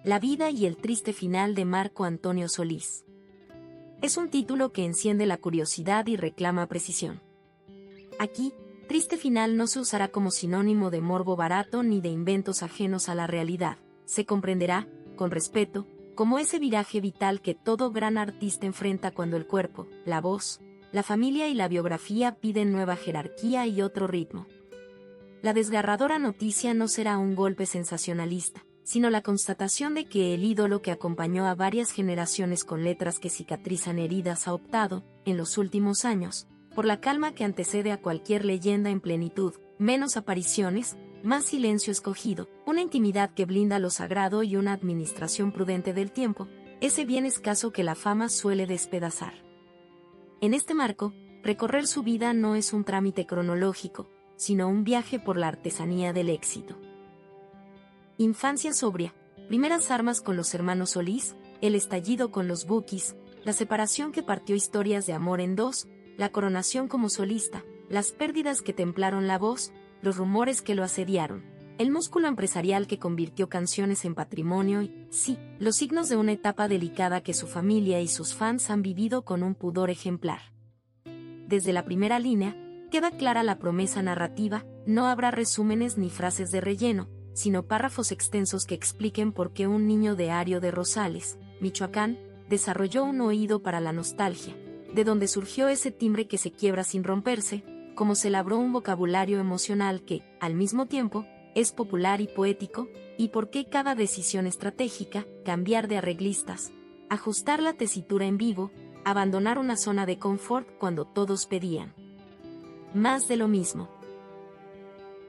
La vida y el triste final de Marco Antonio Solís. Es un título que enciende la curiosidad y reclama precisión. Aquí, triste final no se usará como sinónimo de morbo barato ni de inventos ajenos a la realidad. Se comprenderá, con respeto, como ese viraje vital que todo gran artista enfrenta cuando el cuerpo, la voz, la familia y la biografía piden nueva jerarquía y otro ritmo. La desgarradora noticia no será un golpe sensacionalista, sino la constatación de que el ídolo que acompañó a varias generaciones con letras que cicatrizan heridas ha optado, en los últimos años, por la calma que antecede a cualquier leyenda en plenitud, menos apariciones, más silencio escogido, una intimidad que blinda lo sagrado y una administración prudente del tiempo, ese bien escaso que la fama suele despedazar. En este marco, recorrer su vida no es un trámite cronológico, sino un viaje por la artesanía del éxito. Infancia sobria, primeras armas con los hermanos Solís, el estallido con los Bukis, la separación que partió historias de amor en dos, la coronación como solista, las pérdidas que templaron la voz, los rumores que lo asediaron, el músculo empresarial que convirtió canciones en patrimonio y, sí, los signos de una etapa delicada que su familia y sus fans han vivido con un pudor ejemplar. Desde la primera línea, queda clara la promesa narrativa, no habrá resúmenes ni frases de relleno, sino párrafos extensos que expliquen por qué un niño de Ario de Rosales, Michoacán, desarrolló un oído para la nostalgia, de donde surgió ese timbre que se quiebra sin romperse, cómo se labró un vocabulario emocional que, al mismo tiempo, es popular y poético, y por qué cada decisión estratégica, cambiar de arreglistas, ajustar la tesitura en vivo, abandonar una zona de confort cuando todos pedían más de lo mismo.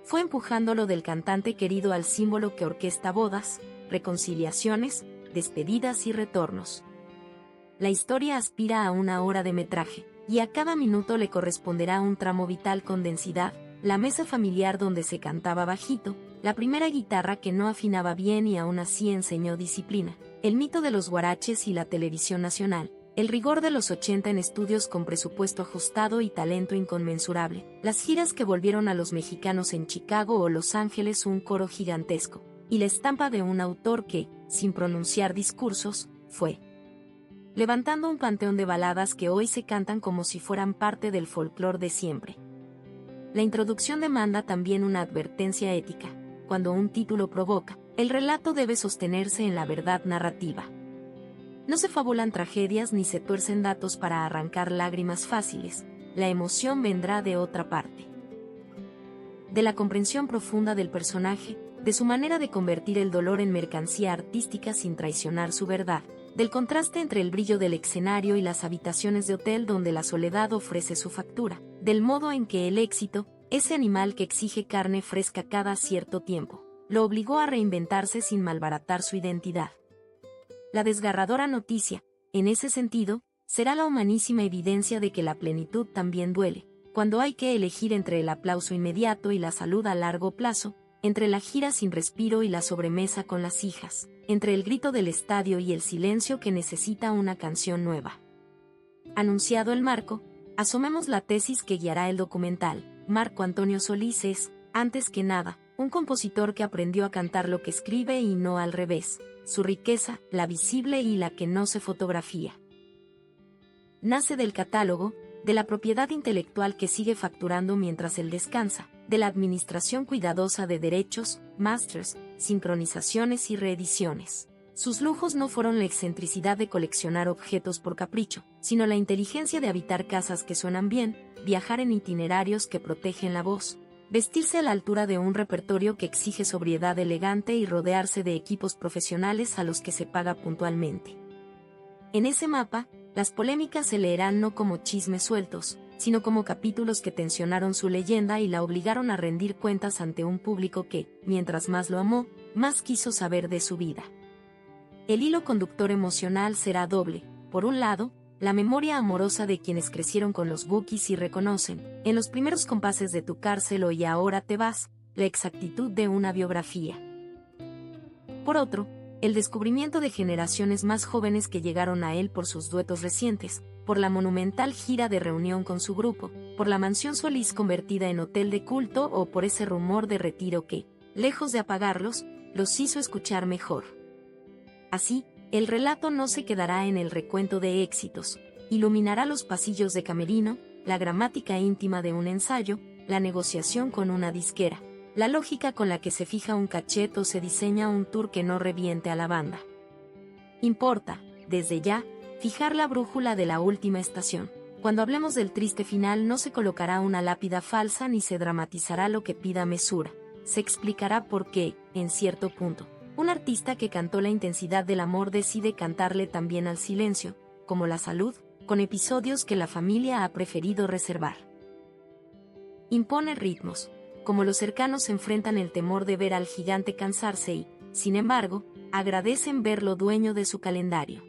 Fue empujándolo del cantante querido al símbolo que orquesta bodas, reconciliaciones, despedidas y retornos. La historia aspira a una hora de metraje, y a cada minuto le corresponderá un tramo vital con densidad, la mesa familiar donde se cantaba bajito, la primera guitarra que no afinaba bien y aún así enseñó disciplina, el mito de los guaraches y la televisión nacional, el rigor de los 80 en estudios con presupuesto ajustado y talento inconmensurable, las giras que volvieron a los mexicanos en Chicago o Los Ángeles un coro gigantesco, y la estampa de un autor que, sin pronunciar discursos, fue levantando un panteón de baladas que hoy se cantan como si fueran parte del folclore de siempre. La introducción demanda también una advertencia ética. Cuando un título provoca, el relato debe sostenerse en la verdad narrativa. No se fabulan tragedias ni se tuercen datos para arrancar lágrimas fáciles, la emoción vendrá de otra parte. De la comprensión profunda del personaje, de su manera de convertir el dolor en mercancía artística sin traicionar su verdad, del contraste entre el brillo del escenario y las habitaciones de hotel donde la soledad ofrece su factura, del modo en que el éxito, ese animal que exige carne fresca cada cierto tiempo, lo obligó a reinventarse sin malbaratar su identidad. La desgarradora noticia, en ese sentido, será la humanísima evidencia de que la plenitud también duele, cuando hay que elegir entre el aplauso inmediato y la salud a largo plazo, entre la gira sin respiro y la sobremesa con las hijas, entre el grito del estadio y el silencio que necesita una canción nueva. Anunciado el marco, asomemos la tesis que guiará el documental. Marco Antonio Solís es, antes que nada, un compositor que aprendió a cantar lo que escribe y no al revés, su riqueza, la visible y la que no se fotografía. Nace del catálogo, de la propiedad intelectual que sigue facturando mientras él descansa, de la administración cuidadosa de derechos, masters, sincronizaciones y reediciones. Sus lujos no fueron la excentricidad de coleccionar objetos por capricho, sino la inteligencia de habitar casas que suenan bien, viajar en itinerarios que protegen la voz, vestirse a la altura de un repertorio que exige sobriedad elegante y rodearse de equipos profesionales a los que se paga puntualmente. En ese mapa, las polémicas se leerán no como chismes sueltos, sino como capítulos que tensionaron su leyenda y la obligaron a rendir cuentas ante un público que, mientras más lo amó, más quiso saber de su vida. El hilo conductor emocional será doble. Por un lado, la memoria amorosa de quienes crecieron con los Bukis y reconocen, en los primeros compases de Tu cárcel o Y ahora te vas, la exactitud de una biografía. Por otro, el descubrimiento de generaciones más jóvenes que llegaron a él por sus duetos recientes, por la monumental gira de reunión con su grupo, por la mansión Solís convertida en hotel de culto o por ese rumor de retiro que, lejos de apagarlos, los hizo escuchar mejor. Así, el relato no se quedará en el recuento de éxitos, iluminará los pasillos de camerino, la gramática íntima de un ensayo, la negociación con una disquera, la lógica con la que se fija un cachet o se diseña un tour que no reviente a la banda. Importa, desde ya, fijar la brújula de la última estación. Cuando hablemos del triste final no se colocará una lápida falsa ni se dramatizará lo que pida mesura. Se explicará por qué, en cierto punto, un artista que cantó la intensidad del amor decide cantarle también al silencio, como la salud, con episodios que la familia ha preferido reservar. Impone ritmos, como los cercanos enfrentan el temor de ver al gigante cansarse y, sin embargo, agradecen verlo dueño de su calendario.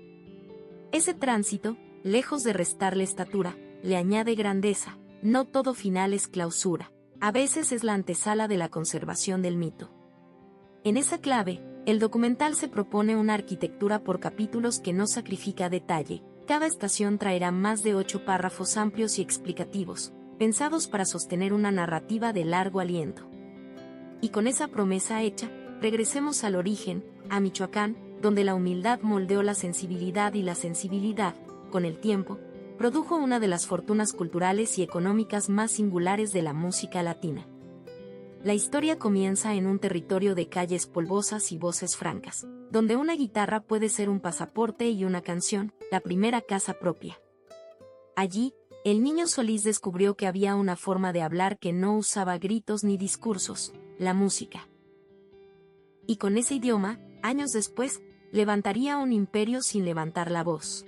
Ese tránsito, lejos de restarle estatura, le añade grandeza. No todo final es clausura, a veces es la antesala de la conservación del mito. En esa clave, el documental se propone una arquitectura por capítulos que no sacrifica detalle. Cada estación traerá más de 8 párrafos amplios y explicativos, pensados para sostener una narrativa de largo aliento. Y con esa promesa hecha, regresemos al origen, a Michoacán, donde la humildad moldeó la sensibilidad y la sensibilidad, con el tiempo, produjo una de las fortunas culturales y económicas más singulares de la música latina. La historia comienza en un territorio de calles polvosas y voces francas, donde una guitarra puede ser un pasaporte y una canción, la primera casa propia. Allí, el niño Solís descubrió que había una forma de hablar que no usaba gritos ni discursos, la música. Y con ese idioma, años después, levantaría un imperio sin levantar la voz.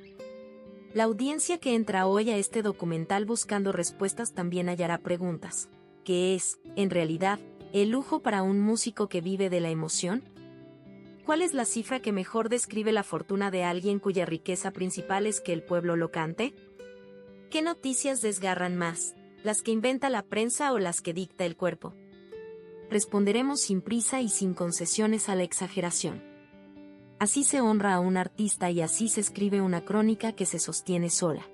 La audiencia que entra hoy a este documental buscando respuestas también hallará preguntas. ¿Qué es, en realidad, el lujo para un músico que vive de la emoción? ¿Cuál es la cifra que mejor describe la fortuna de alguien cuya riqueza principal es que el pueblo lo cante? ¿Qué noticias desgarran más, las que inventa la prensa o las que dicta el cuerpo? Responderemos sin prisa y sin concesiones a la exageración. Así se honra a un artista y así se escribe una crónica que se sostiene sola.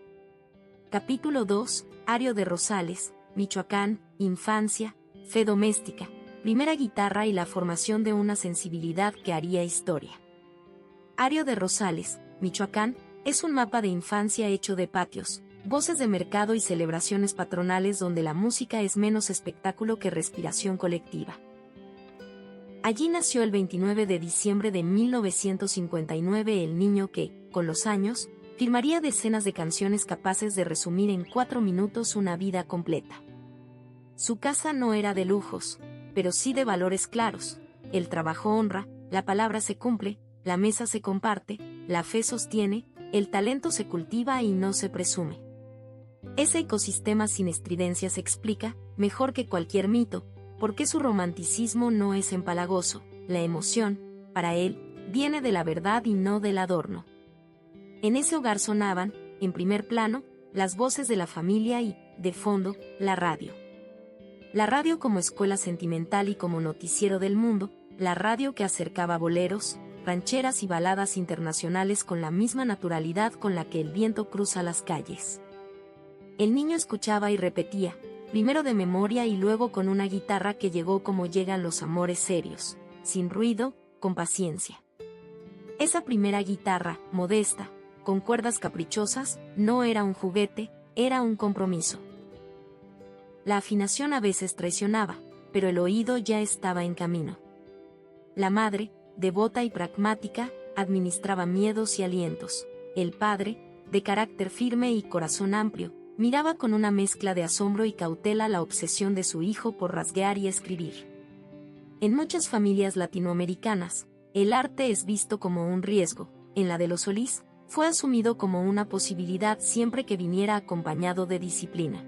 Capítulo 2, Ario de Rosales, Michoacán, infancia, fe doméstica, primera guitarra y la formación de una sensibilidad que haría historia. Ario de Rosales, Michoacán, es un mapa de infancia hecho de patios, voces de mercado y celebraciones patronales donde la música es menos espectáculo que respiración colectiva. Allí nació el 29 de diciembre de 1959 el niño que, con los años, firmaría decenas de canciones capaces de resumir en 4 minutos una vida completa. Su casa no era de lujos, pero sí de valores claros. El trabajo honra, la palabra se cumple, la mesa se comparte, la fe sostiene, el talento se cultiva y no se presume. Ese ecosistema sin estridencias explica, mejor que cualquier mito, por qué su romanticismo no es empalagoso. La emoción, para él, viene de la verdad y no del adorno. En ese hogar sonaban, en primer plano, las voces de la familia y, de fondo, la radio. La radio como escuela sentimental y como noticiero del mundo, la radio que acercaba boleros, rancheras y baladas internacionales con la misma naturalidad con la que el viento cruza las calles. El niño escuchaba y repetía, primero de memoria y luego con una guitarra que llegó como llegan los amores serios, sin ruido, con paciencia. Esa primera guitarra, modesta, con cuerdas caprichosas, no era un juguete, era un compromiso. La afinación a veces traicionaba, pero el oído ya estaba en camino. La madre, devota y pragmática, administraba miedos y alientos. El padre, de carácter firme y corazón amplio, miraba con una mezcla de asombro y cautela la obsesión de su hijo por rasguear y escribir. En muchas familias latinoamericanas, el arte es visto como un riesgo. En la de los Solís, fue asumido como una posibilidad siempre que viniera acompañado de disciplina.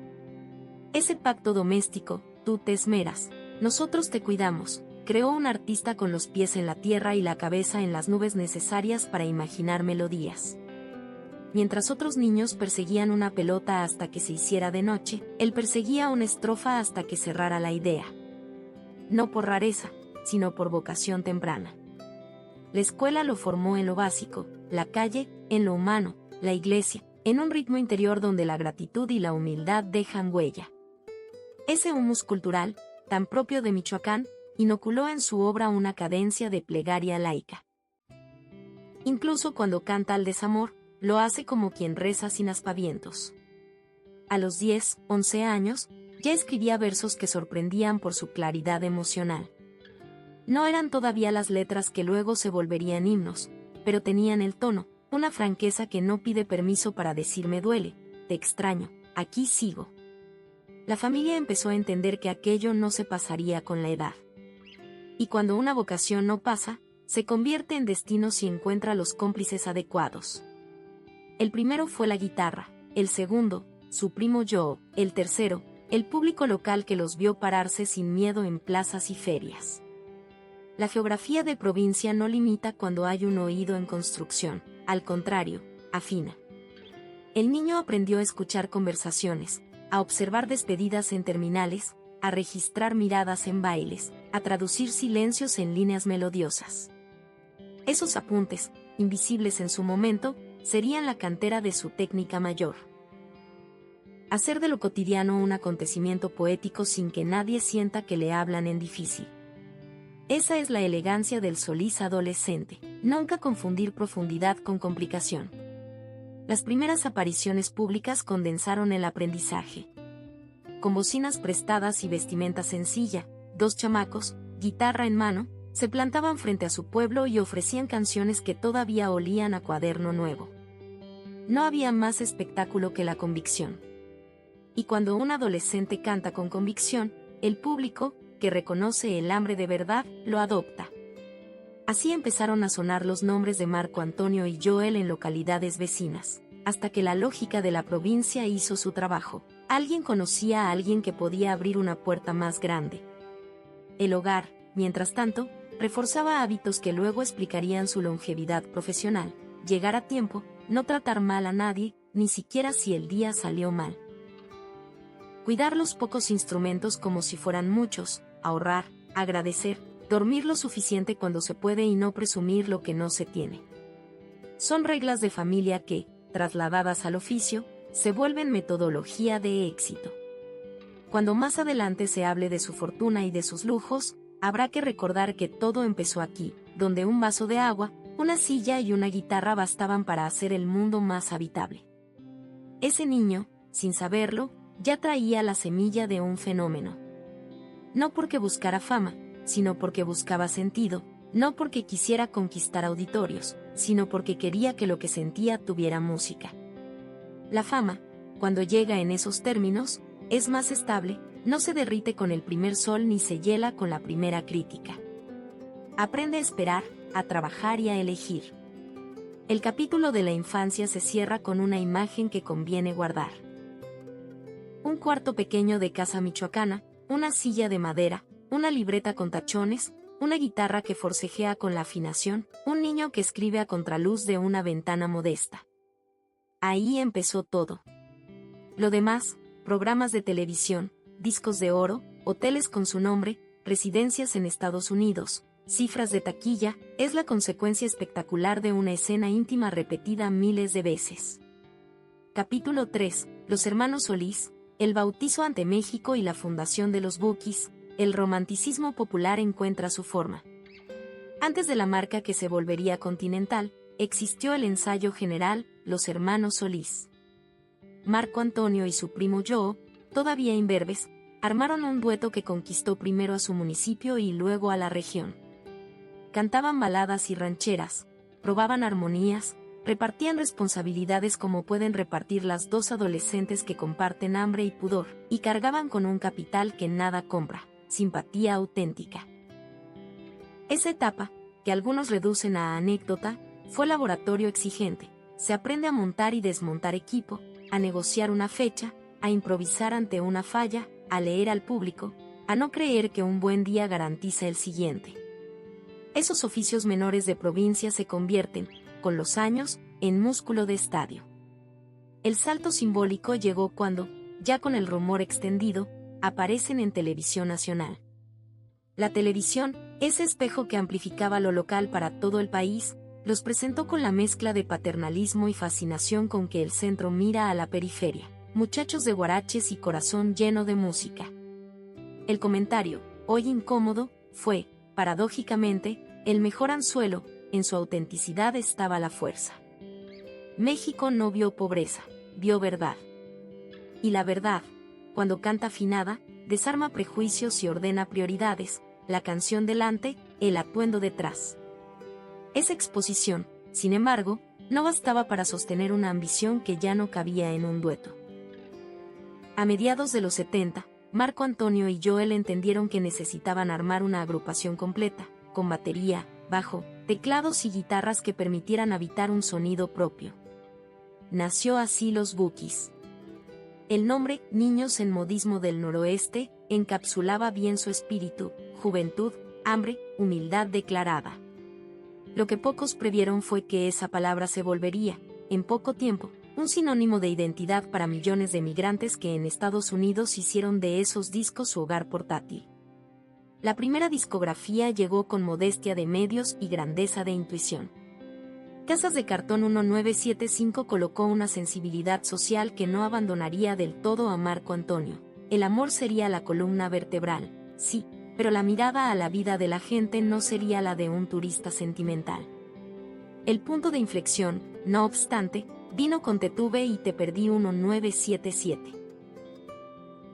Ese pacto doméstico, tú te esmeras, nosotros te cuidamos, creó un artista con los pies en la tierra y la cabeza en las nubes necesarias para imaginar melodías. Mientras otros niños perseguían una pelota hasta que se hiciera de noche, él perseguía una estrofa hasta que cerrara la idea. No por rareza, sino por vocación temprana. La escuela lo formó en lo básico, la calle, en lo humano, la iglesia, en un ritmo interior donde la gratitud y la humildad dejan huella. Ese humus cultural, tan propio de Michoacán, inoculó en su obra una cadencia de plegaria laica. Incluso cuando canta al desamor, lo hace como quien reza sin aspavientos. A los 10, 11 años, ya escribía versos que sorprendían por su claridad emocional. No eran todavía las letras que luego se volverían himnos, pero tenían el tono, una franqueza que no pide permiso para decir me duele, te extraño, aquí sigo. La familia empezó a entender que aquello no se pasaría con la edad. Y cuando una vocación no pasa, se convierte en destino si encuentra los cómplices adecuados. El primero fue la guitarra, el segundo, su primo Joe, el tercero, el público local que los vio pararse sin miedo en plazas y ferias. La geografía de provincia no limita cuando hay un oído en construcción, al contrario, afina. El niño aprendió a escuchar conversaciones, a observar despedidas en terminales, a registrar miradas en bailes, a traducir silencios en líneas melodiosas. Esos apuntes, invisibles en su momento, serían la cantera de su técnica mayor. Hacer de lo cotidiano un acontecimiento poético sin que nadie sienta que le hablan en difícil. Esa es la elegancia del Solís adolescente, nunca confundir profundidad con complicación. Las primeras apariciones públicas condensaron el aprendizaje. Con bocinas prestadas y vestimenta sencilla, 2 chamacos, guitarra en mano, se plantaban frente a su pueblo y ofrecían canciones que todavía olían a cuaderno nuevo. No había más espectáculo que la convicción. Y cuando un adolescente canta con convicción, el público, que reconoce el hambre de verdad, lo adopta. Así empezaron a sonar los nombres de Marco Antonio y Joel en localidades vecinas, hasta que la lógica de la provincia hizo su trabajo. Alguien conocía a alguien que podía abrir una puerta más grande. El hogar, mientras tanto, reforzaba hábitos que luego explicarían su longevidad profesional: llegar a tiempo, no tratar mal a nadie, ni siquiera si el día salió mal. Cuidar los pocos instrumentos como si fueran muchos, ahorrar, agradecer, dormir lo suficiente cuando se puede y no presumir lo que no se tiene. Son reglas de familia que, trasladadas al oficio, se vuelven metodología de éxito. Cuando más adelante se hable de su fortuna y de sus lujos, habrá que recordar que todo empezó aquí, donde un vaso de agua, una silla y una guitarra bastaban para hacer el mundo más habitable. Ese niño, sin saberlo, ya traía la semilla de un fenómeno. No porque buscara fama, sino porque buscaba sentido, no porque quisiera conquistar auditorios, sino porque quería que lo que sentía tuviera música. La fama, cuando llega en esos términos, es más estable, no se derrite con el primer sol ni se hiela con la primera crítica. Aprende a esperar, a trabajar y a elegir. El capítulo de la infancia se cierra con una imagen que conviene guardar. Un cuarto pequeño de casa michoacana, una silla de madera, una libreta con tachones, una guitarra que forcejea con la afinación, un niño que escribe a contraluz de una ventana modesta. Ahí empezó todo. Lo demás, programas de televisión, discos de oro, hoteles con su nombre, residencias en Estados Unidos, cifras de taquilla, es la consecuencia espectacular de una escena íntima repetida miles de veces. Capítulo 3. Los hermanos Solís, el bautizo ante México y la fundación de los Bukis. El romanticismo popular encuentra su forma. Antes de la marca que se volvería continental, existió el ensayo general, Los hermanos Solís. Marco Antonio y su primo Joe, todavía imberbes, armaron un dueto que conquistó primero a su municipio y luego a la región. Cantaban baladas y rancheras, probaban armonías, repartían responsabilidades como pueden repartir las dos adolescentes que comparten hambre y pudor, y cargaban con un capital que nada compra: simpatía auténtica. Esa etapa, que algunos reducen a anécdota, fue laboratorio exigente. Se aprende a montar y desmontar equipo, a negociar una fecha, a improvisar ante una falla, a leer al público, a no creer que un buen día garantiza el siguiente. Esos oficios menores de provincia se convierten, con los años, en músculo de estadio. El salto simbólico llegó cuando, ya con el rumor extendido, aparecen en televisión nacional. La televisión, ese espejo que amplificaba lo local para todo el país, los presentó con la mezcla de paternalismo y fascinación con que el centro mira a la periferia: muchachos de guaraches y corazón lleno de música. El comentario, hoy incómodo, fue, paradójicamente, el mejor anzuelo, en su autenticidad estaba la fuerza. México no vio pobreza, vio verdad. Y la verdad, cuando canta afinada, desarma prejuicios y ordena prioridades, la canción delante, el atuendo detrás. Esa exposición, sin embargo, no bastaba para sostener una ambición que ya no cabía en un dueto. A mediados de los 70, Marco Antonio y Joel entendieron que necesitaban armar una agrupación completa, con batería, bajo, teclados y guitarras que permitieran habitar un sonido propio. Nació así Los Bukis. El nombre, Niños en Modismo del Noroeste, encapsulaba bien su espíritu, juventud, hambre, humildad declarada. Lo que pocos previeron fue que esa palabra se volvería, en poco tiempo, un sinónimo de identidad para millones de migrantes que en Estados Unidos hicieron de esos discos su hogar portátil. La primera discografía llegó con modestia de medios y grandeza de intuición. Casas de Cartón 1975 colocó una sensibilidad social que no abandonaría del todo a Marco Antonio. El amor sería la columna vertebral, sí, pero la mirada a la vida de la gente no sería la de un turista sentimental. El punto de inflexión, no obstante, vino con Te tuve y te perdí 1977.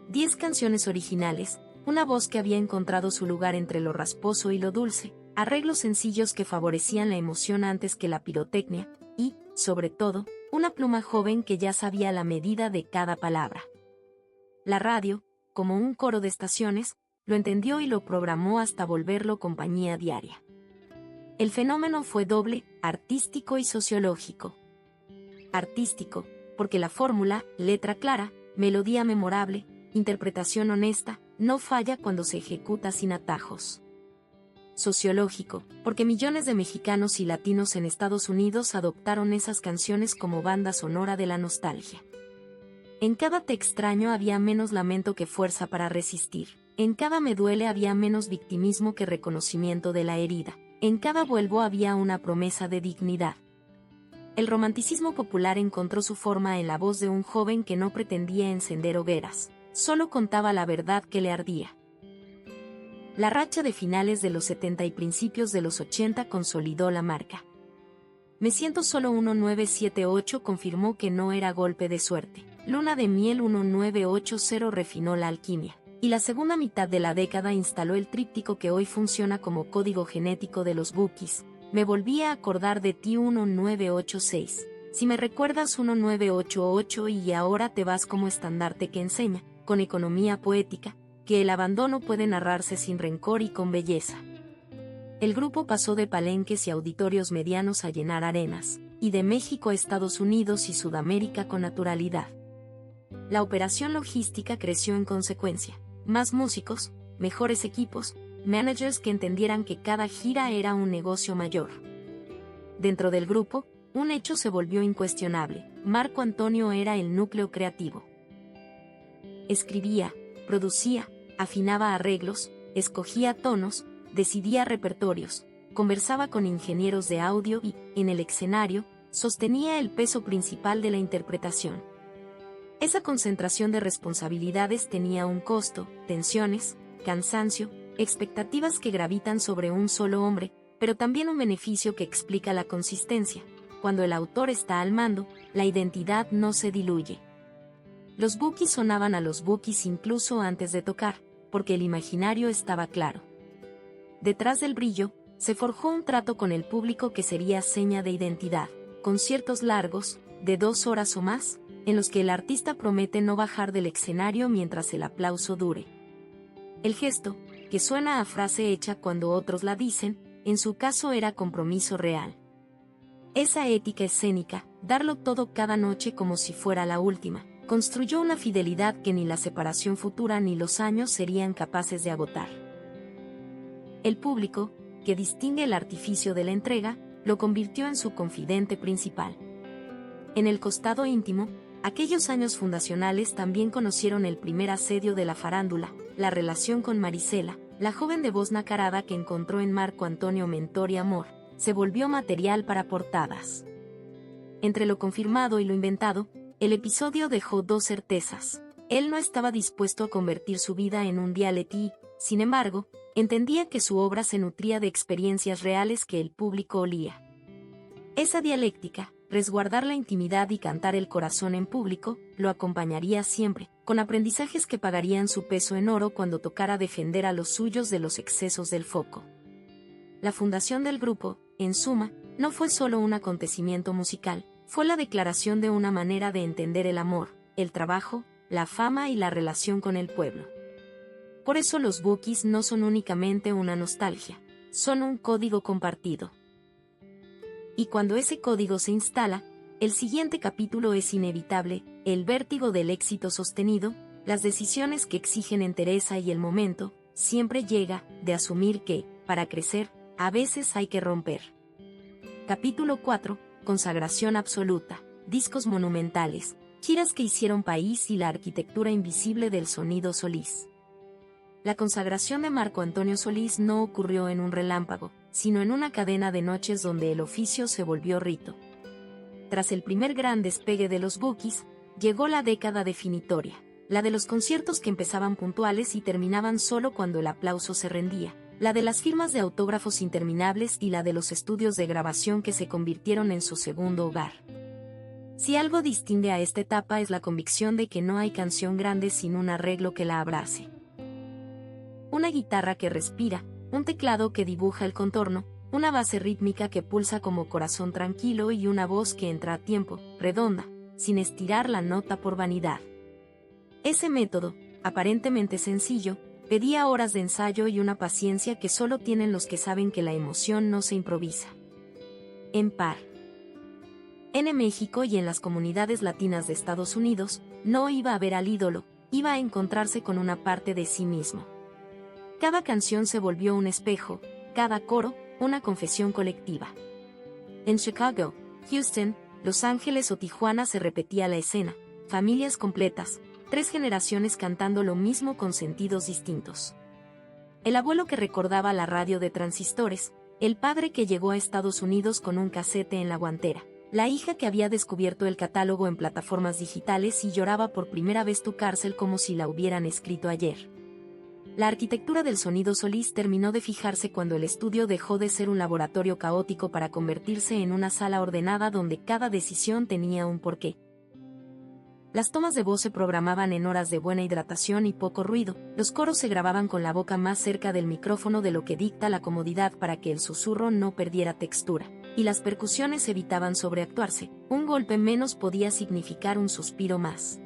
10 canciones originales, una voz que había encontrado su lugar entre lo rasposo y lo dulce, arreglos sencillos que favorecían la emoción antes que la pirotecnia, y, sobre todo, una pluma joven que ya sabía la medida de cada palabra. La radio, como un coro de estaciones, lo entendió y lo programó hasta volverlo compañía diaria. El fenómeno fue doble, artístico y sociológico. Artístico, porque la fórmula, letra clara, melodía memorable, interpretación honesta, no falla cuando se ejecuta sin atajos. Sociológico, porque millones de mexicanos y latinos en Estados Unidos adoptaron esas canciones como banda sonora de la nostalgia. En cada Te extraño había menos lamento que fuerza para resistir, en cada Me duele había menos victimismo que reconocimiento de la herida, en cada Vuelvo había una promesa de dignidad. El romanticismo popular encontró su forma en la voz de un joven que no pretendía encender hogueras, solo contaba la verdad que le ardía. La racha de finales de los 70 y principios de los 80 consolidó la marca. Me siento solo 1978 confirmó que no era golpe de suerte. Luna de miel 1980 refinó la alquimia. Y la segunda mitad de la década instaló el tríptico que hoy funciona como código genético de los Bukis. Me volví a acordar de ti 1986. Si me recuerdas 1988 y ahora te vas como estandarte que enseña, con economía poética, que el abandono puede narrarse sin rencor y con belleza. El grupo pasó de palenques y auditorios medianos a llenar arenas, y de México a Estados Unidos y Sudamérica con naturalidad. La operación logística creció en consecuencia. Más músicos, mejores equipos, managers que entendieran que cada gira era un negocio mayor. Dentro del grupo, un hecho se volvió incuestionable: Marco Antonio era el núcleo creativo. Escribía, producía, afinaba arreglos, escogía tonos, decidía repertorios, conversaba con ingenieros de audio y, en el escenario, sostenía el peso principal de la interpretación. Esa concentración de responsabilidades tenía un costo, tensiones, cansancio, expectativas que gravitan sobre un solo hombre, pero también un beneficio que explica la consistencia. Cuando el autor está al mando, la identidad no se diluye. Los Bukis sonaban a los Bukis incluso antes de tocar, porque el imaginario estaba claro. Detrás del brillo, se forjó un trato con el público que sería seña de identidad, conciertos largos, de 2 horas o más, en los que el artista promete no bajar del escenario mientras el aplauso dure. El gesto, que suena a frase hecha cuando otros la dicen, en su caso era compromiso real. Esa ética escénica, darlo todo cada noche como si fuera la última, construyó una fidelidad que ni la separación futura ni los años serían capaces de agotar. El público, que distingue el artificio de la entrega, lo convirtió en su confidente principal. En el costado íntimo, aquellos años fundacionales también conocieron el primer asedio de la farándula, la relación con Marisela, la joven de voz nacarada que encontró en Marco Antonio mentor y amor, se volvió material para portadas. Entre lo confirmado y lo inventado, el episodio dejó 2 certezas. Él no estaba dispuesto a convertir su vida en un reality y, sin embargo, Entendía que su obra se nutría de experiencias reales que el público olía. Esa dialéctica, resguardar la intimidad y cantar el corazón en público, lo acompañaría siempre, con aprendizajes que pagarían su peso en oro cuando tocara defender a los suyos de los excesos del foco. La fundación del grupo, en suma, no fue solo un acontecimiento musical, fue la declaración de una manera de entender el amor, el trabajo, la fama y la relación con el pueblo. Por eso los Bookies no son únicamente una nostalgia, son un código compartido. Y cuando ese código se instala, el siguiente capítulo es inevitable, el vértigo del éxito sostenido, las decisiones que exigen entereza y el momento, siempre llega, de asumir que, para crecer, a veces hay que romper. Capítulo 4, Consagración absoluta, discos monumentales, giras que hicieron país y la arquitectura invisible del sonido Solís. La consagración de Marco Antonio Solís no ocurrió en un relámpago, sino en una cadena de noches donde el oficio se volvió rito. Tras el primer gran despegue de los Bookies, llegó la década definitoria, la de los conciertos que empezaban puntuales y terminaban solo cuando el aplauso se rendía, la de las firmas de autógrafos interminables y la de los estudios de grabación que se convirtieron en su segundo hogar. Si algo distingue a esta etapa es la convicción de que no hay canción grande sin un arreglo que la abrace. Una guitarra que respira, un teclado que dibuja el contorno, una base rítmica que pulsa como corazón tranquilo y una voz que entra a tiempo, redonda, sin estirar la nota por vanidad. Ese método, aparentemente sencillo, pedía horas de ensayo y una paciencia que solo tienen los que saben que la emoción no se improvisa. En par. En México y en las comunidades latinas de Estados Unidos, no iba a ver al ídolo, iba a encontrarse con una parte de sí mismo. Cada canción se volvió un espejo, cada coro, una confesión colectiva. En Chicago, Houston, Los Ángeles o Tijuana se repetía la escena, familias completas, 3 generaciones cantando lo mismo con sentidos distintos. El abuelo que recordaba la radio de transistores, el padre que llegó a Estados Unidos con un casete en la guantera, la hija que había descubierto el catálogo en plataformas digitales y lloraba por primera vez Tu Cárcel como si la hubieran escrito ayer. La arquitectura del sonido Solís terminó de fijarse cuando el estudio dejó de ser un laboratorio caótico para convertirse en una sala ordenada donde cada decisión tenía un porqué. Las tomas de voz se programaban en horas de buena hidratación y poco ruido, los coros se grababan con la boca más cerca del micrófono de lo que dicta la comodidad para que el susurro no perdiera textura, y las percusiones evitaban sobreactuarse, un golpe menos podía significar un suspiro más.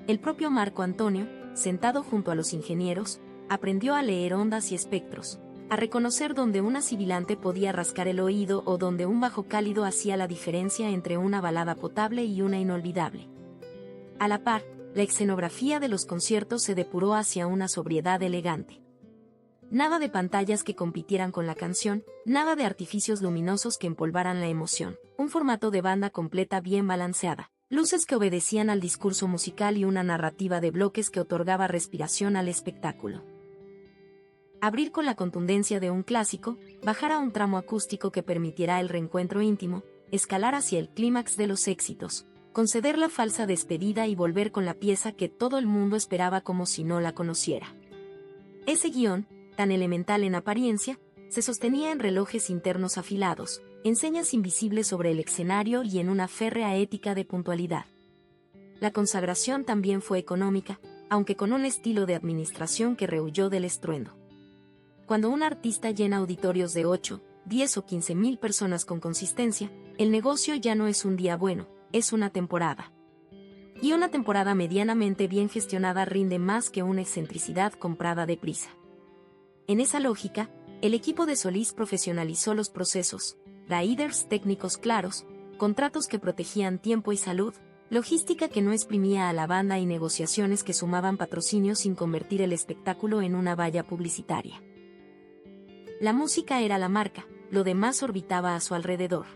El propio Marco Antonio, sentado junto a los ingenieros, aprendió a leer ondas y espectros, a reconocer donde una sibilante podía rascar el oído o donde un bajo cálido hacía la diferencia entre una balada potable y una inolvidable. A la par, la escenografía de los conciertos se depuró hacia una sobriedad elegante. Nada de pantallas que compitieran con la canción, nada de artificios luminosos que empolvaran la emoción, un formato de banda completa bien balanceada, luces que obedecían al discurso musical y una narrativa de bloques que otorgaba respiración al espectáculo. Abrir con la contundencia de un clásico, bajar a un tramo acústico que permitirá el reencuentro íntimo, escalar hacia el clímax de los éxitos, conceder la falsa despedida y volver con la pieza que todo el mundo esperaba como si no la conociera. Ese guión, tan elemental en apariencia, se sostenía en relojes internos afilados, en señas invisibles sobre el escenario y en una férrea ética de puntualidad. La consagración también fue económica, aunque con un estilo de administración que rehuyó del estruendo. Cuando un artista llena auditorios de 8, 10 o 15,000 personas con consistencia, el negocio ya no es un día bueno, es una temporada. Y una temporada medianamente bien gestionada rinde más que una excentricidad comprada deprisa. En esa lógica, el equipo de Solís profesionalizó los procesos, riders técnicos claros, contratos que protegían tiempo y salud, logística que no exprimía a la banda y negociaciones que sumaban patrocinios sin convertir el espectáculo en una valla publicitaria. La música era la marca, lo demás orbitaba a su alrededor.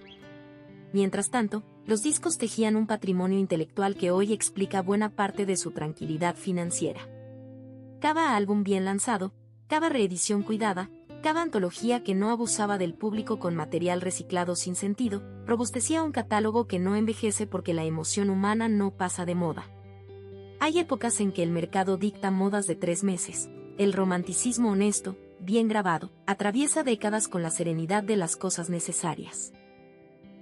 Mientras tanto, los discos tejían un patrimonio intelectual que hoy explica buena parte de su tranquilidad financiera. Cada álbum bien lanzado, cada reedición cuidada, cada antología que no abusaba del público con material reciclado sin sentido, robustecía un catálogo que no envejece porque la emoción humana no pasa de moda. Hay épocas en que el mercado dicta modas de 3 meses, el romanticismo honesto, bien grabado, atraviesa décadas con la serenidad de las cosas necesarias.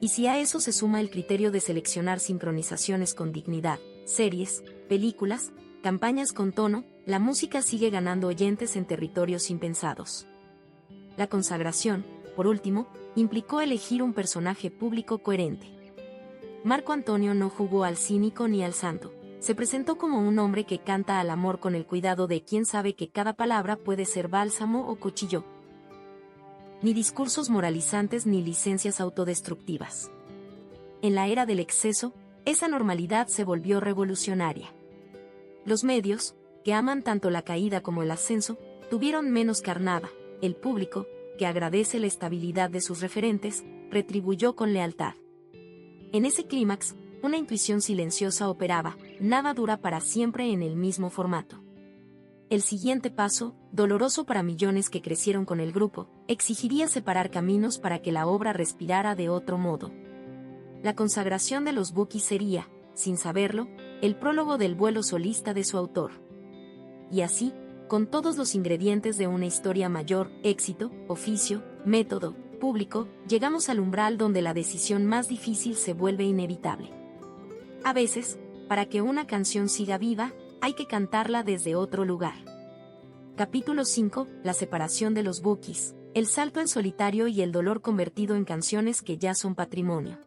Y si a eso se suma el criterio de seleccionar sincronizaciones con dignidad, series, películas, campañas con tono, la música sigue ganando oyentes en territorios impensados. La consagración, por último, implicó elegir un personaje público coherente. Marco Antonio no jugó al cínico ni al santo. Se presentó como un hombre que canta al amor con el cuidado de quien sabe que cada palabra puede ser bálsamo o cuchillo. Ni discursos moralizantes ni licencias autodestructivas. En la era del exceso, esa normalidad se volvió revolucionaria. Los medios, que aman tanto la caída como el ascenso, tuvieron menos carnada. El público, que agradece la estabilidad de sus referentes, retribuyó con lealtad. En ese clímax, una intuición silenciosa operaba, nada dura para siempre en el mismo formato. El siguiente paso, doloroso para millones que crecieron con el grupo, exigiría separar caminos para que la obra respirara de otro modo. La consagración de los Bukis sería, sin saberlo, el prólogo del vuelo solista de su autor. Y así, con todos los ingredientes de una historia mayor, éxito, oficio, método, público, llegamos al umbral donde la decisión más difícil se vuelve inevitable. A veces, para que una canción siga viva, hay que cantarla desde otro lugar. Capítulo 5, la separación de los Bukis, el salto en solitario y el dolor convertido en canciones que ya son patrimonio.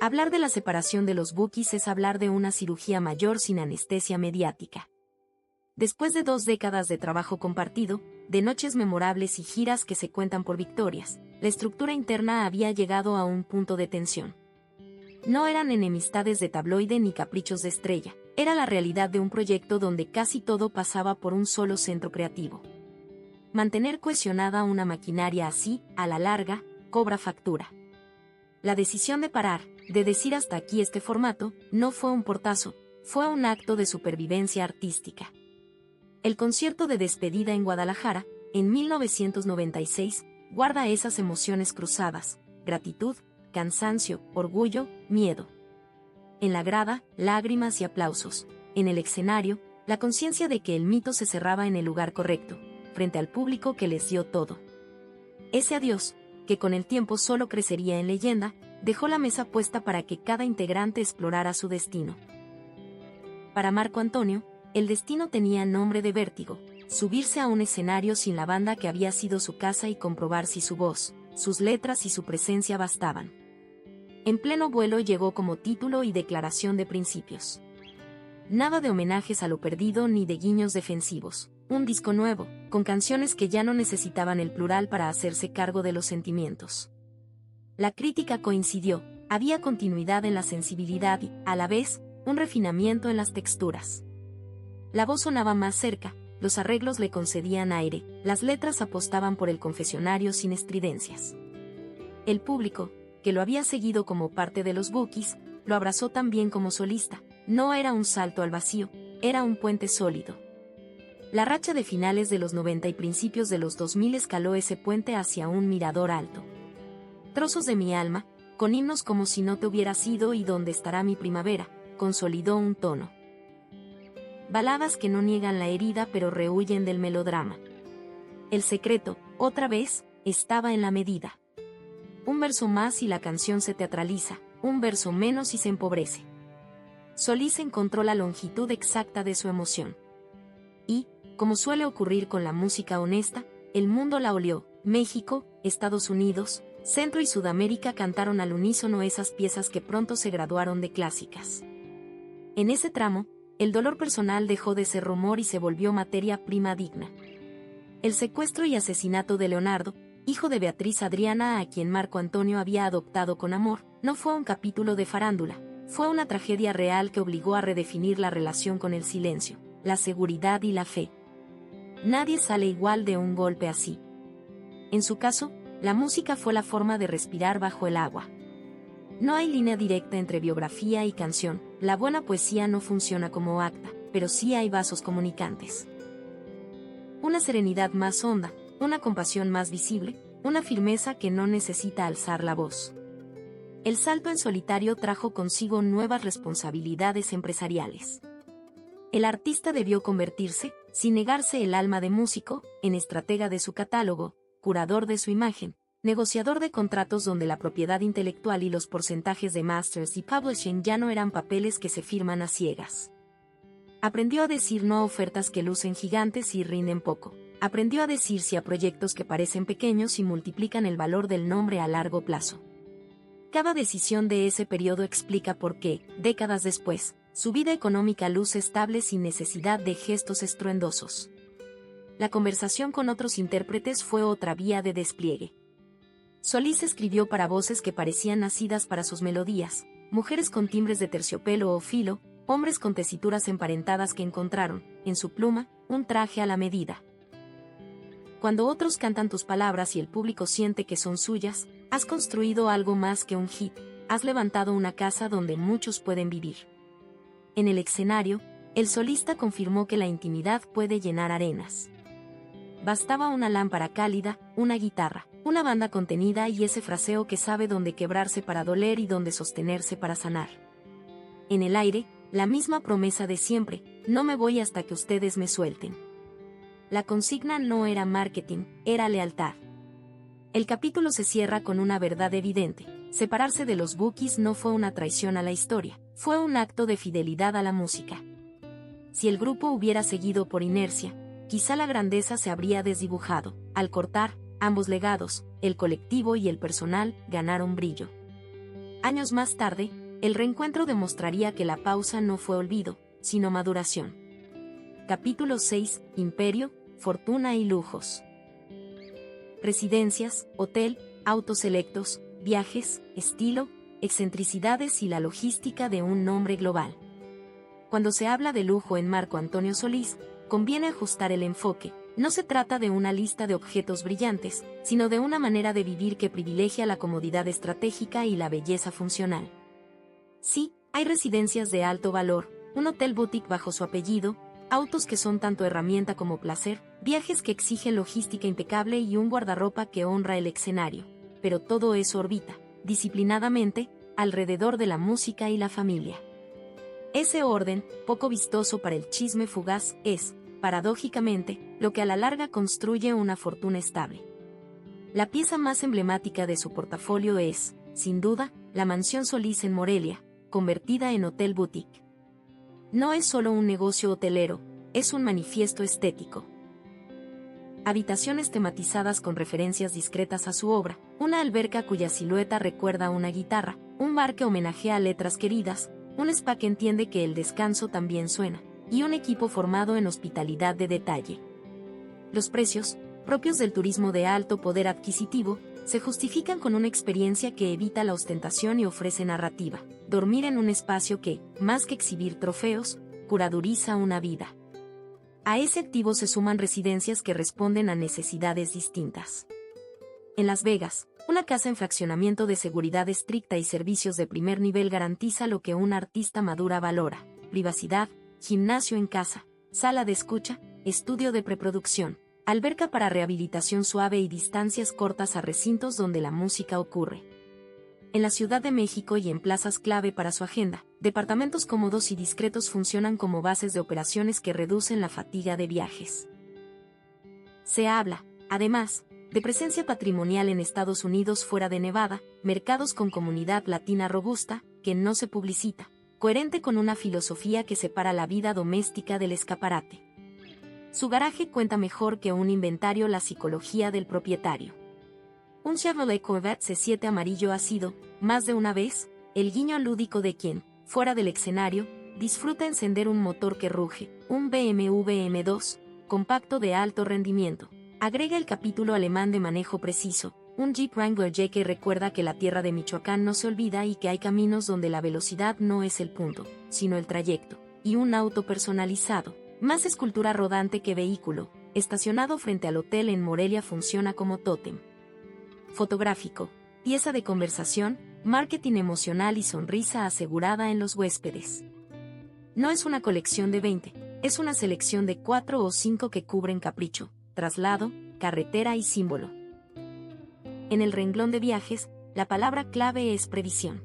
Hablar de la separación de los Bukis es hablar de una cirugía mayor sin anestesia mediática. Después de 2 décadas de trabajo compartido, de noches memorables y giras que se cuentan por victorias, la estructura interna había llegado a un punto de tensión. No eran enemistades de tabloide ni caprichos de estrella, era la realidad de un proyecto donde casi todo pasaba por un solo centro creativo. Mantener cohesionada una maquinaria así, a la larga, cobra factura. La decisión de parar, de decir hasta aquí este formato, no fue un portazo, fue un acto de supervivencia artística. El concierto de despedida en Guadalajara, en 1996, guarda esas emociones cruzadas, gratitud, cansancio, orgullo, miedo. En la grada, lágrimas y aplausos. En el escenario, la conciencia de que el mito se cerraba en el lugar correcto, frente al público que les dio todo. Ese adiós, que con el tiempo solo crecería en leyenda, dejó la mesa puesta para que cada integrante explorara su destino. Para Marco Antonio, el destino tenía nombre de vértigo, subirse a un escenario sin la banda que había sido su casa y comprobar si su voz, sus letras y su presencia bastaban. En pleno vuelo llegó como título y declaración de principios. Nada de homenajes a lo perdido ni de guiños defensivos. Un disco nuevo, con canciones que ya no necesitaban el plural para hacerse cargo de los sentimientos. La crítica coincidió, había continuidad en la sensibilidad y, a la vez, un refinamiento en las texturas. La voz sonaba más cerca, los arreglos le concedían aire, las letras apostaban por el confesionario sin estridencias. El público, que lo había seguido como parte de los Bukis, lo abrazó también como solista. No era un salto al vacío, era un puente sólido. La racha de finales de los 90 y principios de los 2000 escaló ese puente hacia un mirador alto. Trozos de mi alma, con himnos como Si no te hubiera sido y Dónde estará mi primavera, consolidó un tono. Baladas que no niegan la herida pero rehuyen del melodrama. El secreto, otra vez, estaba en la medida. Un verso más y la canción se teatraliza, un verso menos y se empobrece. Solís encontró la longitud exacta de su emoción. Y, como suele ocurrir con la música honesta, el mundo la olió. México, Estados Unidos, Centro y Sudamérica cantaron al unísono esas piezas que pronto se graduaron de clásicas. En ese tramo, el dolor personal dejó de ser rumor y se volvió materia prima digna. El secuestro y asesinato de Leonardo, hijo de Beatriz Adriana a quien Marco Antonio había adoptado con amor, no fue un capítulo de farándula, fue una tragedia real que obligó a redefinir la relación con el silencio, la seguridad y la fe. Nadie sale igual de un golpe así. En su caso, la música fue la forma de respirar bajo el agua. No hay línea directa entre biografía y canción, la buena poesía no funciona como acta, pero sí hay vasos comunicantes. Una serenidad más honda, una compasión más visible, una firmeza que no necesita alzar la voz. El salto en solitario trajo consigo nuevas responsabilidades empresariales. El artista debió convertirse, sin negarse el alma de músico, en estratega de su catálogo, curador de su imagen, negociador de contratos donde la propiedad intelectual y los porcentajes de masters y publishing ya no eran papeles que se firman a ciegas. Aprendió a decir no a ofertas que lucen gigantes y rinden poco. Aprendió a decir sí a proyectos que parecen pequeños y multiplican el valor del nombre a largo plazo. Cada decisión de ese periodo explica por qué, décadas después, su vida económica luce estable sin necesidad de gestos estruendosos. La conversación con otros intérpretes fue otra vía de despliegue. Solís escribió para voces que parecían nacidas para sus melodías, mujeres con timbres de terciopelo o filo, hombres con tesituras emparentadas que encontraron, en su pluma, un traje a la medida. Cuando otros cantan tus palabras y el público siente que son suyas, has construido algo más que un hit, has levantado una casa donde muchos pueden vivir. En el escenario, el solista confirmó que la intimidad puede llenar arenas. Bastaba una lámpara cálida, una guitarra, una banda contenida y ese fraseo que sabe dónde quebrarse para doler y dónde sostenerse para sanar. En el aire, la misma promesa de siempre, no me voy hasta que ustedes me suelten. La consigna no era marketing, era lealtad. El capítulo se cierra con una verdad evidente: separarse de los Bookies no fue una traición a la historia, fue un acto de fidelidad a la música. Si el grupo hubiera seguido por inercia, quizá la grandeza se habría desdibujado. Al cortar, ambos legados, el colectivo y el personal, ganaron brillo. Años más tarde, el reencuentro demostraría que la pausa no fue olvido, sino maduración. Capítulo 6, Imperio, Fortuna y Lujos. Residencias, hotel, autos selectos, viajes, estilo, excentricidades y la logística de un nombre global. Cuando se habla de lujo en Marco Antonio Solís, conviene ajustar el enfoque. No se trata de una lista de objetos brillantes, sino de una manera de vivir que privilegia la comodidad estratégica y la belleza funcional. Sí, hay residencias de alto valor, un hotel boutique bajo su apellido, autos que son tanto herramienta como placer, viajes que exigen logística impecable y un guardarropa que honra el escenario. Pero todo eso orbita, disciplinadamente, alrededor de la música y la familia. Ese orden, poco vistoso para el chisme fugaz, es, paradójicamente, lo que a la larga construye una fortuna estable. La pieza más emblemática de su portafolio es, sin duda, la Mansión Solís en Morelia, convertida en hotel boutique. No es solo un negocio hotelero, es un manifiesto estético. Habitaciones tematizadas con referencias discretas a su obra, una alberca cuya silueta recuerda a una guitarra, un bar que homenajea a letras queridas, un spa que entiende que el descanso también suena, y un equipo formado en hospitalidad de detalle. Los precios, propios del turismo de alto poder adquisitivo, se justifican con una experiencia que evita la ostentación y ofrece narrativa. Dormir en un espacio que, más que exhibir trofeos, curaduriza una vida. A ese activo se suman residencias que responden a necesidades distintas. En Las Vegas, una casa en fraccionamiento de seguridad estricta y servicios de primer nivel garantiza lo que un artista madura valora: privacidad, gimnasio en casa, sala de escucha, estudio de preproducción, alberca para rehabilitación suave y distancias cortas a recintos donde la música ocurre. En la Ciudad de México y en plazas clave para su agenda, departamentos cómodos y discretos funcionan como bases de operaciones que reducen la fatiga de viajes. Se habla, además, de presencia patrimonial en Estados Unidos fuera de Nevada, mercados con comunidad latina robusta, que no se publicita, coherente con una filosofía que separa la vida doméstica del escaparate. Su garaje cuenta mejor que un inventario la psicología del propietario. Un Chevrolet Corvette C7 amarillo ha sido, más de una vez, el guiño lúdico de quien, fuera del escenario, disfruta encender un motor que ruge, un BMW M2, compacto de alto rendimiento. Agrega el capítulo alemán de manejo preciso, un Jeep Wrangler J que recuerda que la tierra de Michoacán no se olvida y que hay caminos donde la velocidad no es el punto, sino el trayecto, y un auto personalizado, más escultura rodante que vehículo, estacionado frente al hotel en Morelia funciona como tótem. Fotográfico, pieza de conversación, marketing emocional y sonrisa asegurada en los huéspedes. No es una colección de 20, es una selección de 4 o 5 que cubren capricho, traslado, carretera y símbolo. En el renglón de viajes, la palabra clave es previsión.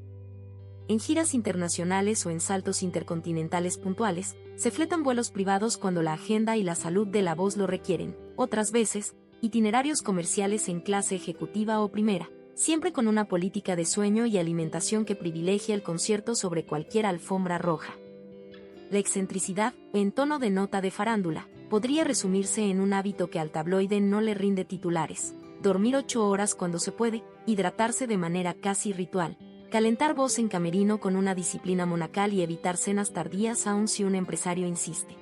En giras internacionales o en saltos intercontinentales puntuales, Se fletan vuelos privados cuando la agenda y la salud de la voz lo requieren, otras veces, itinerarios comerciales en clase ejecutiva o primera, siempre con una política de sueño y alimentación que privilegia el concierto sobre cualquier alfombra roja. La excentricidad, en tono de nota de farándula, podría resumirse en un hábito que al tabloide no le rinde titulares: dormir 8 horas cuando se puede, hidratarse de manera casi ritual, calentar voz en camerino con una disciplina monacal y evitar cenas tardías aun si un empresario insiste.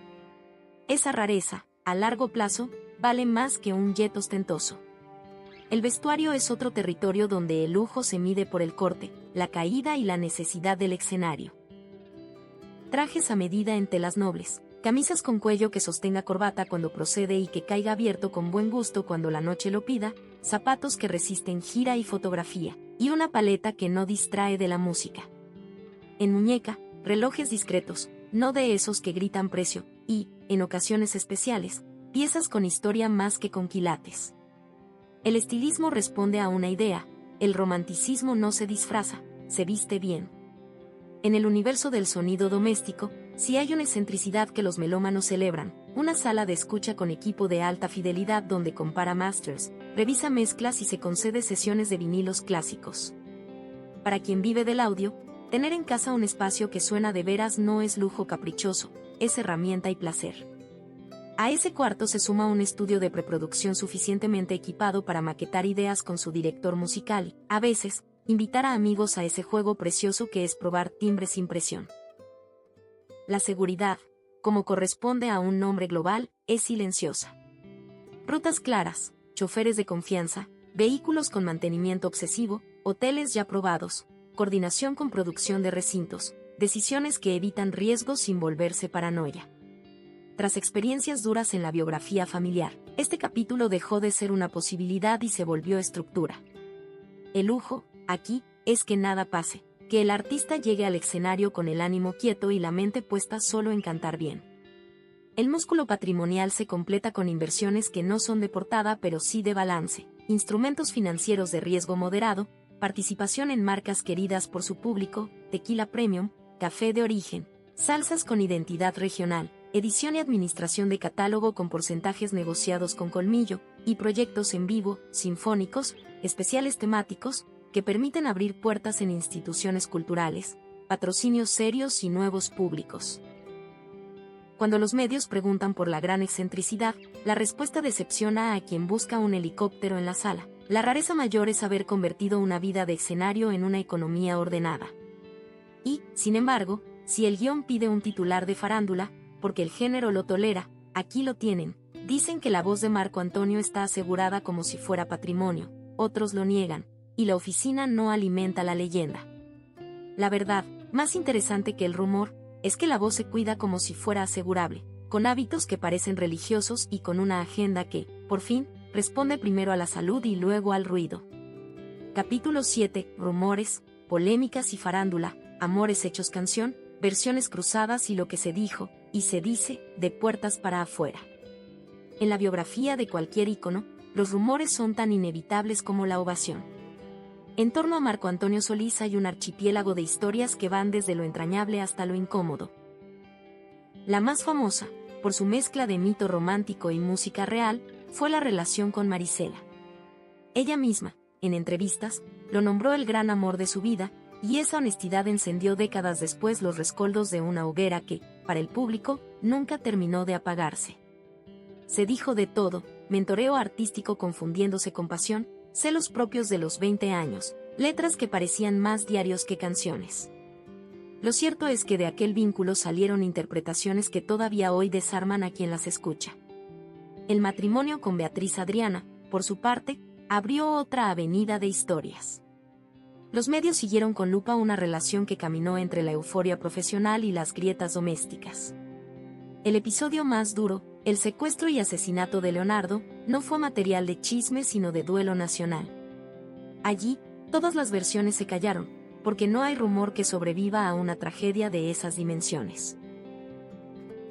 Esa rareza, a largo plazo, vale más que un jet ostentoso. El vestuario es otro territorio donde el lujo se mide por el corte, la caída y la necesidad del escenario. Trajes a medida en telas nobles, camisas con cuello que sostenga corbata cuando procede y que caiga abierto con buen gusto cuando la noche lo pida, zapatos que resisten gira y fotografía, y una paleta que no distrae de la música. En muñeca, relojes discretos, no de esos que gritan precio, y, en ocasiones especiales, piezas con historia más que con quilates. El estilismo responde a una idea: el romanticismo no se disfraza, se viste bien. En el universo del sonido doméstico, si hay una excentricidad que los melómanos celebran, una sala de escucha con equipo de alta fidelidad donde compara masters, revisa mezclas y se concede sesiones de vinilos clásicos. Para quien vive del audio, tener en casa un espacio que suena de veras no es lujo caprichoso, es herramienta y placer. A ese cuarto se suma un estudio de preproducción suficientemente equipado para maquetar ideas con su director musical, a veces, invitar a amigos a ese juego precioso que es probar timbres sin presión. La seguridad, como corresponde a un nombre global, es silenciosa. Rutas claras, choferes de confianza, vehículos con mantenimiento obsesivo, hoteles ya probados, coordinación con producción de recintos, decisiones que evitan riesgos sin volverse paranoia. Tras experiencias duras en la biografía familiar, este capítulo dejó de ser una posibilidad y se volvió estructura. El lujo, aquí, es que nada pase, que el artista llegue al escenario con el ánimo quieto y la mente puesta solo en cantar bien. El músculo patrimonial se completa con inversiones que no son de portada pero sí de balance, instrumentos financieros de riesgo moderado, participación en marcas queridas por su público, tequila premium, café de origen, salsas con identidad regional, edición y administración de catálogo con porcentajes negociados con colmillo, y proyectos en vivo, sinfónicos, especiales temáticos, que permiten abrir puertas en instituciones culturales, patrocinios serios y nuevos públicos. Cuando los medios preguntan por la gran excentricidad, la respuesta decepciona a quien busca un helicóptero en la sala. La rareza mayor es haber convertido una vida de escenario en una economía ordenada. Y, sin embargo, si el guión pide un titular de farándula, porque el género lo tolera, aquí lo tienen. Dicen que la voz de Marco Antonio está asegurada como si fuera patrimonio, otros lo niegan, y la oficina no alimenta la leyenda. La verdad, más interesante que el rumor, es que la voz se cuida como si fuera asegurable, con hábitos que parecen religiosos y con una agenda que, por fin, responde primero a la salud y luego al ruido. Capítulo 7. Rumores, polémicas y farándula, amores hechos canción, versiones cruzadas y lo que se dijo, y se dice, de puertas para afuera. En la biografía de cualquier ícono, los rumores son tan inevitables como la ovación. En torno a Marco Antonio Solís hay un archipiélago de historias que van desde lo entrañable hasta lo incómodo. La más famosa, por su mezcla de mito romántico y música real, fue la relación con Marisela. Ella misma, en entrevistas, lo nombró el gran amor de su vida, y esa honestidad encendió décadas después los rescoldos de una hoguera que, para el público, nunca terminó de apagarse. Se dijo de todo: mentoreo artístico confundiéndose con pasión, celos propios de los 20 años, letras que parecían más diarios que canciones. Lo cierto es que de aquel vínculo salieron interpretaciones que todavía hoy desarman a quien las escucha. El matrimonio con Beatriz Adriana, por su parte, abrió otra avenida de historias. Los medios siguieron con lupa una relación que caminó entre la euforia profesional y las grietas domésticas. El episodio más duro, el secuestro y asesinato de Leonardo, no fue material de chisme sino de duelo nacional. Allí, todas las versiones se callaron, porque no hay rumor que sobreviva a una tragedia de esas dimensiones.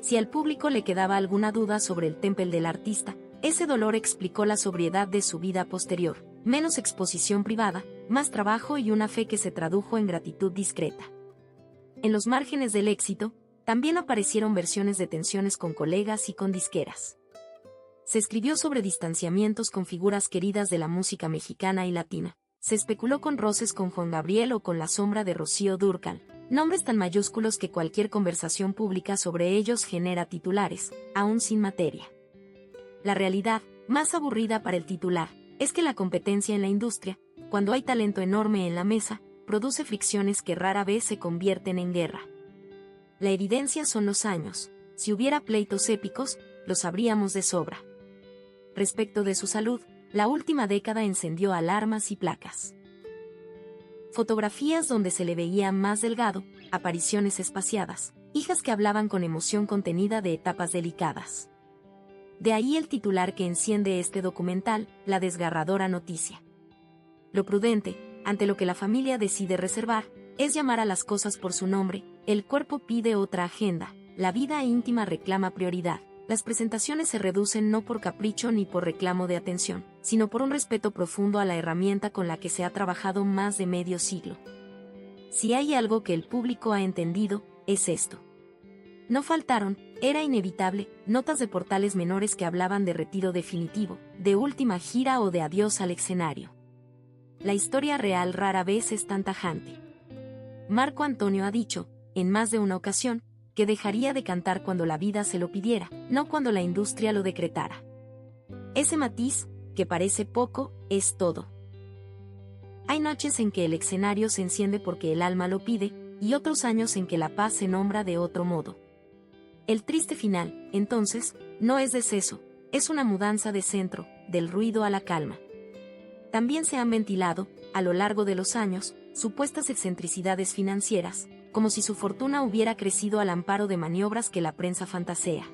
Si al público le quedaba alguna duda sobre el temple del artista, ese dolor explicó la sobriedad de su vida posterior, menos exposición privada, más trabajo y una fe que se tradujo en gratitud discreta. En los márgenes del éxito, También aparecieron versiones de tensiones con colegas y con disqueras. Se escribió sobre distanciamientos con figuras queridas de la música mexicana y latina. Se especuló con roces con Juan Gabriel o con la sombra de Rocío Dúrcal, nombres tan mayúsculos que cualquier conversación pública sobre ellos genera titulares, aún sin materia. La realidad, más aburrida para el titular, es que la competencia en la industria, cuando hay talento enorme en la mesa, produce fricciones que rara vez se convierten en guerra. La evidencia son los años. Si hubiera pleitos épicos, los habríamos de sobra. Respecto de su salud, la última década encendió alarmas y placas. Fotografías donde se le veía más delgado, apariciones espaciadas, hijas que hablaban con emoción contenida de etapas delicadas. De ahí el titular que enciende este documental, la desgarradora noticia. Lo prudente, ante lo que la familia decide reservar, es llamar a las cosas por su nombre. El cuerpo pide otra agenda, la vida íntima reclama prioridad. Las presentaciones se reducen no por capricho ni por reclamo de atención, sino por un respeto profundo a la herramienta con la que se ha trabajado más de medio siglo. Si hay algo que el público ha entendido, es esto. No faltaron, era inevitable, notas de portales menores que hablaban de retiro definitivo, de última gira o de adiós al escenario. La historia real rara vez es tan tajante. Marco Antonio ha dicho, en más de una ocasión, que dejaría de cantar cuando la vida se lo pidiera, no cuando la industria lo decretara. Ese matiz, que parece poco, es todo. Hay noches en que el escenario se enciende porque el alma lo pide, y otros años en que la paz se nombra de otro modo. El triste final, entonces, no es deceso, es una mudanza de centro, del ruido a la calma. También se han ventilado, a lo largo de los años, supuestas excentricidades financieras, como si su fortuna hubiera crecido al amparo de maniobras que la prensa fantasea.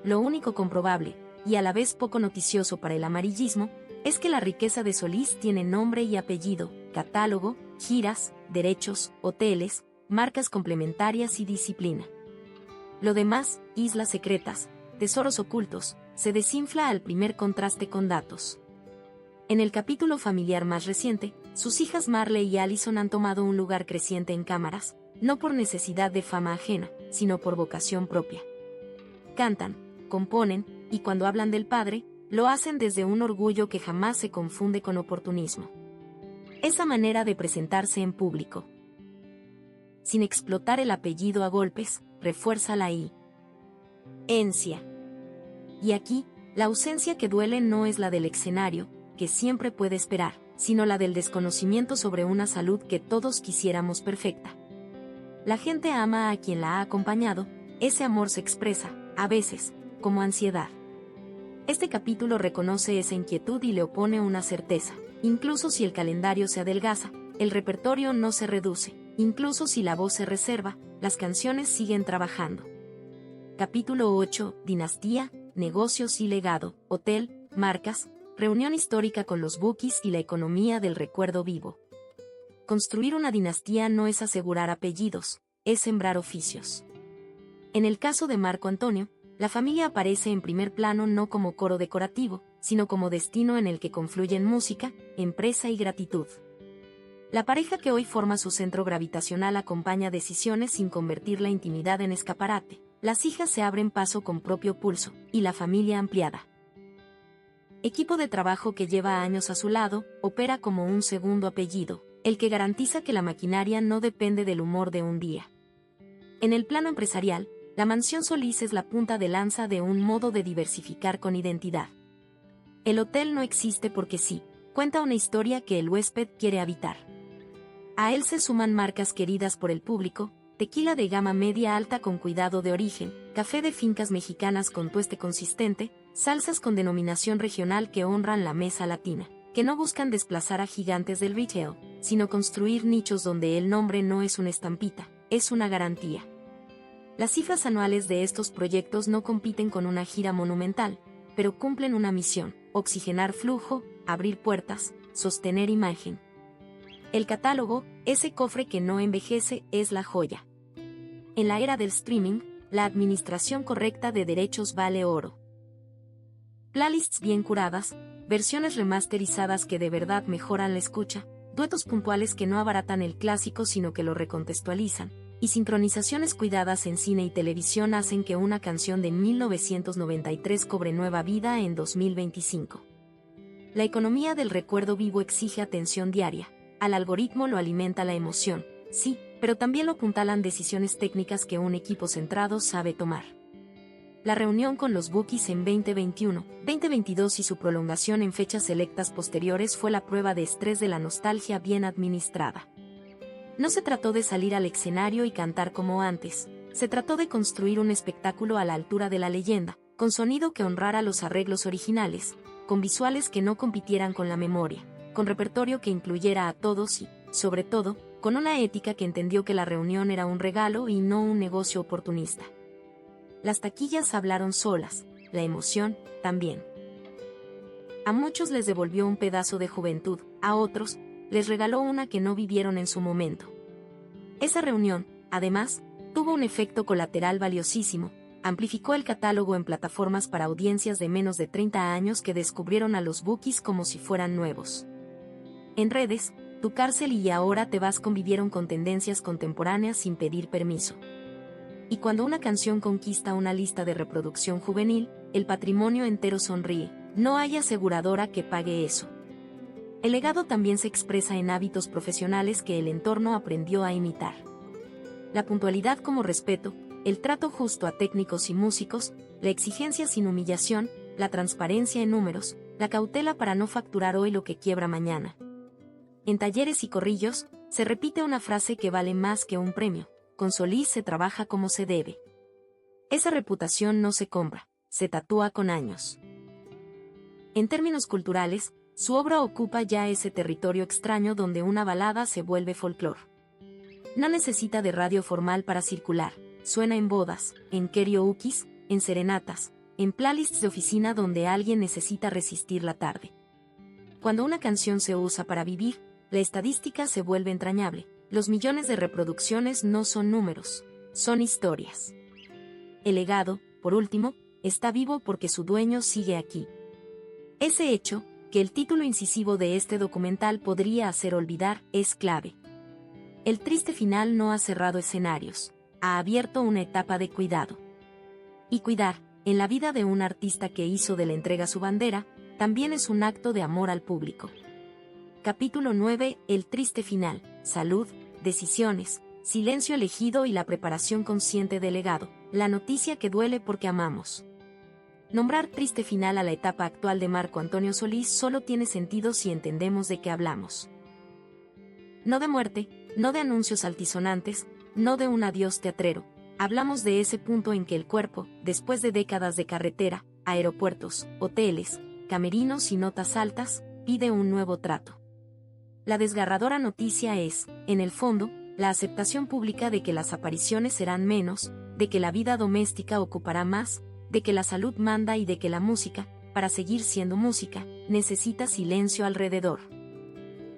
Lo único comprobable, y a la vez poco noticioso para el amarillismo, es que la riqueza de Solís tiene nombre y apellido, catálogo, giras, derechos, hoteles, marcas complementarias y disciplina. Lo demás, islas secretas, tesoros ocultos, se desinfla al primer contraste con datos. En el capítulo familiar más reciente, sus hijas Marley y Allison han tomado un lugar creciente en cámaras, no por necesidad de fama ajena, sino por vocación propia. Cantan, componen, y cuando hablan del padre, lo hacen desde un orgullo que jamás se confunde con oportunismo. Esa manera de presentarse en público, sin explotar el apellido a golpes, refuerza la esencia. Y aquí, la ausencia que duele no es la del escenario, que siempre puede esperar, sino la del desconocimiento sobre una salud que todos quisiéramos perfecta. La gente ama a quien la ha acompañado, ese amor se expresa, a veces, como ansiedad. Este capítulo reconoce esa inquietud y le opone una certeza. Incluso si el calendario se adelgaza, el repertorio no se reduce. Incluso si la voz se reserva, las canciones siguen trabajando. Capítulo 8, Dinastía, Negocios y Legado, Hotel, Marcas, Reunión histórica con los bookies y la economía del recuerdo vivo. Construir una dinastía no es asegurar apellidos, es sembrar oficios. En el caso de Marco Antonio, la familia aparece en primer plano no como coro decorativo, sino como destino en el que confluyen música, empresa y gratitud. La pareja que hoy forma su centro gravitacional acompaña decisiones sin convertir la intimidad en escaparate. Las hijas se abren paso con propio pulso, y la familia ampliada. Equipo de trabajo que lleva años a su lado, opera como un segundo apellido, el que garantiza que la maquinaria no depende del humor de un día. En el plano empresarial, la Mansión Solís es la punta de lanza de un modo de diversificar con identidad. El hotel no existe porque sí, cuenta una historia que el huésped quiere habitar. A él se suman marcas queridas por el público, tequila de gama media alta con cuidado de origen, café de fincas mexicanas con tueste consistente, salsas con denominación regional que honran la mesa latina, que no buscan desplazar a gigantes del retail, sino construir nichos donde el nombre no es una estampita, es una garantía. Las cifras anuales de estos proyectos no compiten con una gira monumental, pero cumplen una misión: oxigenar flujo, abrir puertas, sostener imagen. El catálogo, ese cofre que no envejece, es la joya. En la era del streaming, la administración correcta de derechos vale oro. Playlists bien curadas, versiones remasterizadas que de verdad mejoran la escucha, duetos puntuales que no abaratan el clásico sino que lo recontextualizan, y sincronizaciones cuidadas en cine y televisión hacen que una canción de 1993 cobre nueva vida en 2025. La economía del recuerdo vivo exige atención diaria. Al algoritmo lo alimenta la emoción, sí, pero también lo apuntalan decisiones técnicas que un equipo centrado sabe tomar. La reunión con los Bookies en 2021, 2022 y su prolongación en fechas selectas posteriores fue la prueba de estrés de la nostalgia bien administrada. No se trató de salir al escenario y cantar como antes, se trató de construir un espectáculo a la altura de la leyenda, con sonido que honrara los arreglos originales, con visuales que no compitieran con la memoria, con repertorio que incluyera a todos y, sobre todo, con una ética que entendió que la reunión era un regalo y no un negocio oportunista. Las taquillas hablaron solas, la emoción, también. A muchos les devolvió un pedazo de juventud, a otros, les regaló una que no vivieron en su momento. Esa reunión, además, tuvo un efecto colateral valiosísimo, amplificó el catálogo en plataformas para audiencias de menos de 30 años que descubrieron a los Bookies como si fueran nuevos. En redes, Tu cárcel y Ahora te vas convivieron con tendencias contemporáneas sin pedir permiso. Y cuando una canción conquista una lista de reproducción juvenil, el patrimonio entero sonríe, no hay aseguradora que pague eso. El legado también se expresa en hábitos profesionales que el entorno aprendió a imitar. La puntualidad como respeto, el trato justo a técnicos y músicos, la exigencia sin humillación, la transparencia en números, la cautela para no facturar hoy lo que quiebra mañana. En Talleres y Corrillos, se repite una frase que vale más que un premio: con Solís se trabaja como se debe. Esa reputación no se compra, se tatúa con años. En términos culturales, su obra ocupa ya ese territorio extraño donde una balada se vuelve folclore. No necesita de radio formal para circular, suena en bodas, en karaokes, en serenatas, en playlists de oficina donde alguien necesita resistir la tarde. Cuando una canción se usa para vivir, la estadística se vuelve entrañable. Los millones de reproducciones no son números, son historias. El legado, por último, está vivo porque su dueño sigue aquí. Ese hecho, que el título incisivo de este documental podría hacer olvidar, es clave. El triste final no ha cerrado escenarios, ha abierto una etapa de cuidado. Y cuidar, en la vida de un artista que hizo de la entrega su bandera, también es un acto de amor al público. Capítulo 9, el triste final, salud, decisiones, silencio elegido y la preparación consciente del legado, la noticia que duele porque amamos. Nombrar triste final a la etapa actual de Marco Antonio Solís solo tiene sentido si entendemos de qué hablamos. No de muerte, no de anuncios altisonantes, no de un adiós teatrero, hablamos de ese punto en que el cuerpo, después de décadas de carretera, aeropuertos, hoteles, camerinos y notas altas, pide un nuevo trato. La desgarradora noticia es, en el fondo, la aceptación pública de que las apariciones serán menos, de que la vida doméstica ocupará más, de que la salud manda y de que la música, para seguir siendo música, necesita silencio alrededor.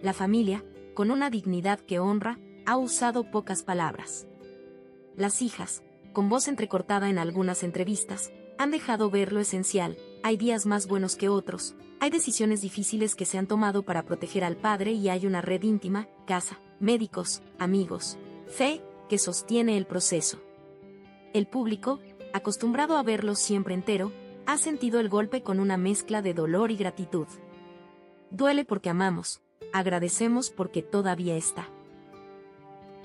La familia, con una dignidad que honra, ha usado pocas palabras. Las hijas, con voz entrecortada en algunas entrevistas, han dejado ver lo esencial: hay días más buenos que otros, hay decisiones difíciles que se han tomado para proteger al padre y hay una red íntima, casa, médicos, amigos, fe, que sostiene el proceso. El público, acostumbrado a verlo siempre entero, ha sentido el golpe con una mezcla de dolor y gratitud. Duele porque amamos, agradecemos porque todavía está.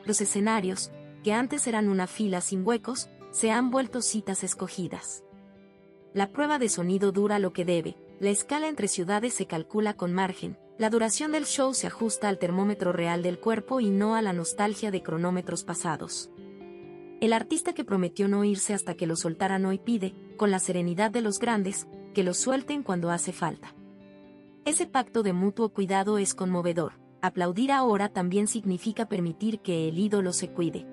Los escenarios, que antes eran una fila sin huecos, se han vuelto citas escogidas. La prueba de sonido dura lo que debe, la escala entre ciudades se calcula con margen, la duración del show se ajusta al termómetro real del cuerpo y no a la nostalgia de cronómetros pasados. El artista que prometió no irse hasta que lo soltaran hoy pide, con la serenidad de los grandes, que lo suelten cuando hace falta. Ese pacto de mutuo cuidado es conmovedor. Aplaudir ahora también significa permitir que el ídolo se cuide.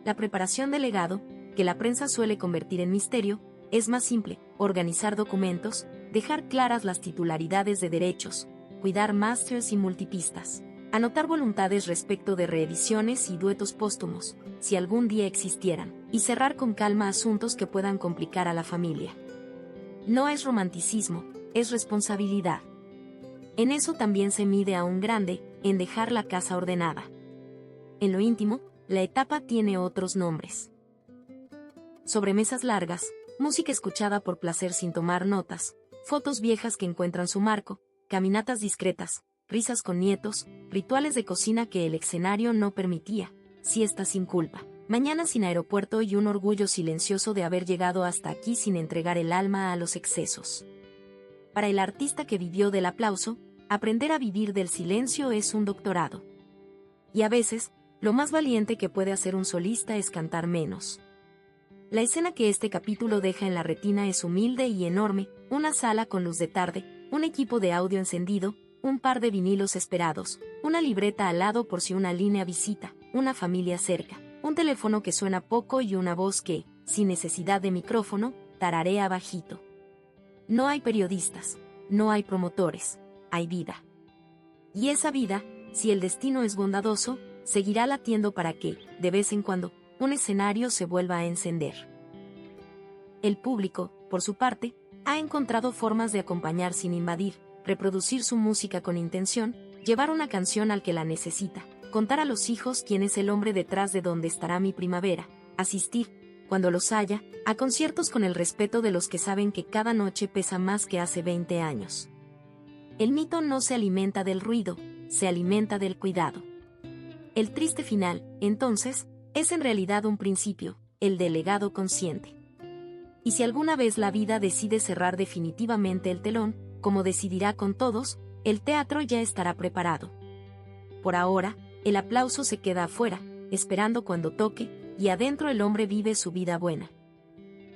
La preparación del legado, que la prensa suele convertir en misterio, es más simple: organizar documentos, dejar claras las titularidades de derechos, cuidar masters y multipistas, anotar voluntades respecto de reediciones y duetos póstumos, si algún día existieran, y cerrar con calma asuntos que puedan complicar a la familia. No es romanticismo, es responsabilidad. En eso también se mide a un grande, en dejar la casa ordenada. En lo íntimo, la etapa tiene otros nombres. Sobremesas largas, música escuchada por placer sin tomar notas, fotos viejas que encuentran su marco, caminatas discretas, risas con nietos, rituales de cocina que el escenario no permitía, siestas sin culpa, mañanas sin aeropuerto y un orgullo silencioso de haber llegado hasta aquí sin entregar el alma a los excesos. Para el artista que vivió del aplauso, aprender a vivir del silencio es un doctorado. Y a veces, lo más valiente que puede hacer un solista es cantar menos. La escena que este capítulo deja en la retina es humilde y enorme, una sala con luz de tarde, un equipo de audio encendido, un par de vinilos esperados, una libreta al lado por si una línea visita, una familia cerca, un teléfono que suena poco y una voz que, sin necesidad de micrófono, tararea bajito. No hay periodistas, no hay promotores, hay vida. Y esa vida, si el destino es bondadoso, seguirá latiendo para que, de vez en cuando, un escenario se vuelva a encender. El público, por su parte, ha encontrado formas de acompañar sin invadir, reproducir su música con intención, llevar una canción al que la necesita, contar a los hijos quién es el hombre detrás de Dónde estará mi primavera, asistir, cuando los haya, a conciertos con el respeto de los que saben que cada noche pesa más que hace 20 años. El mito no se alimenta del ruido, se alimenta del cuidado. El triste final, entonces, es en realidad un principio, el del legado consciente. Y si alguna vez la vida decide cerrar definitivamente el telón, como decidirá con todos, el teatro ya estará preparado. Por ahora, el aplauso se queda afuera, esperando cuando toque, y adentro el hombre vive su vida buena.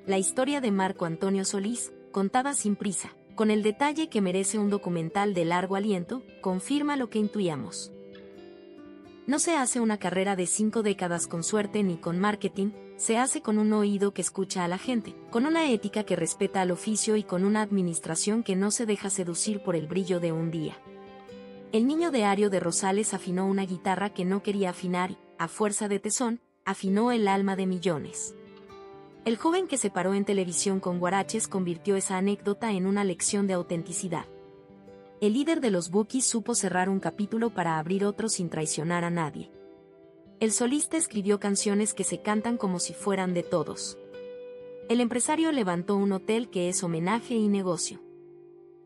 La historia de Marco Antonio Solís, contada sin prisa, con el detalle que merece un documental de largo aliento, confirma lo que intuíamos. No se hace una carrera de 5 décadas con suerte ni con marketing, se hace con un oído que escucha a la gente, con una ética que respeta al oficio y con una administración que no se deja seducir por el brillo de un día. El niño de Ario de Rosales afinó una guitarra que no quería afinar y, a fuerza de tesón, afinó el alma de millones. El joven que se paró en televisión con guaraches convirtió esa anécdota en una lección de autenticidad. El líder de los Bukis supo cerrar un capítulo para abrir otro sin traicionar a nadie. El solista escribió canciones que se cantan como si fueran de todos. El empresario levantó un hotel que es homenaje y negocio.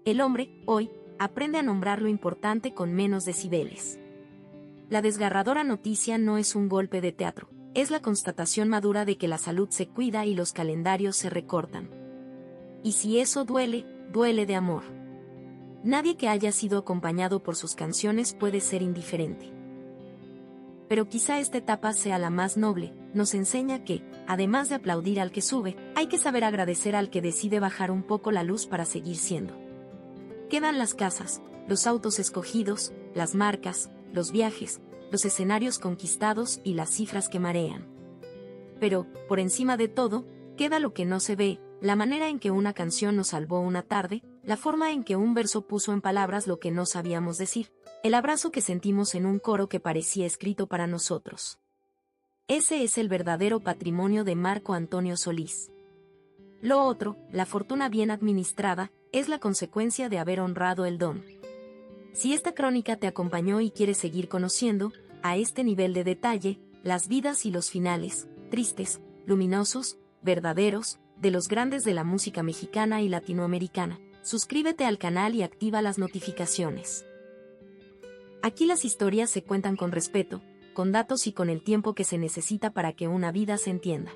El hombre, hoy, aprende a nombrar lo importante con menos decibeles. La desgarradora noticia no es un golpe de teatro, es la constatación madura de que la salud se cuida y los calendarios se recortan. Y si eso duele, duele de amor. Nadie que haya sido acompañado por sus canciones puede ser indiferente. Pero quizá esta etapa sea la más noble, nos enseña que, además de aplaudir al que sube, hay que saber agradecer al que decide bajar un poco la luz para seguir siendo. Quedan las casas, los autos escogidos, las marcas, los viajes, los escenarios conquistados y las cifras que marean. Pero, por encima de todo, queda lo que no se ve, la manera en que una canción nos salvó una tarde, la forma en que un verso puso en palabras lo que no sabíamos decir, el abrazo que sentimos en un coro que parecía escrito para nosotros. Ese es el verdadero patrimonio de Marco Antonio Solís. Lo otro, la fortuna bien administrada, es la consecuencia de haber honrado el don. Si esta crónica te acompañó y quieres seguir conociendo, a este nivel de detalle, las vidas y los finales, tristes, luminosos, verdaderos, de los grandes de la música mexicana y latinoamericana, suscríbete al canal y activa las notificaciones. Aquí las historias se cuentan con respeto, con datos y con el tiempo que se necesita para que una vida se entienda.